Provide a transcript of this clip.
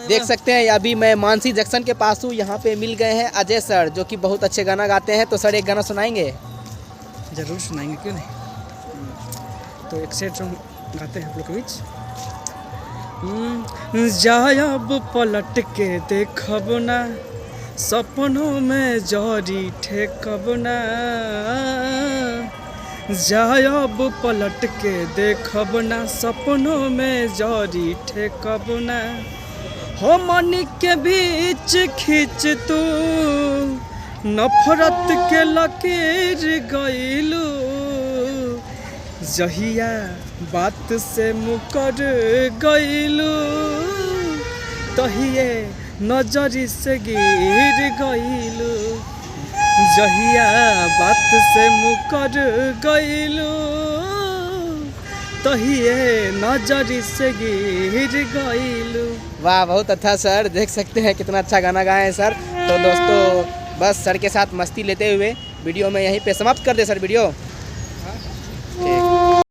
देख सकते हैं अभी मैं मानसी जंक्शन के पास हूँ। यहाँ पे मिल गए हैं अजय सर जो कि बहुत अच्छे गाना गाते हैं। तो सर एक गाना सुनाएंगे? जरूर सुनाएंगे, क्यों नहीं। तो एक सेट सॉन्ग गाते हैं आप लोग के बीच। जायब पलट के देखब ना, सपनों में जरी ठेकब ना। जायब पलट के देखब ना, सपनों में जरी ठेकब ना। हो मन के बीच खींच तू नफरत के लकीर गइलू। जहिया बात से मुकर गइलू, तहिए नजरी से गिर गइलू। जहिया बात से मुकर गइलू, तहिए नजरी से गिर गइलू। वाह, बहुत अच्छा सर। देख सकते हैं कितना अच्छा गाना गाए हैं सर। तो दोस्तों बस सर के साथ मस्ती लेते हुए वीडियो में यहीं पे समाप्त कर दे सर वीडियो। ठीक।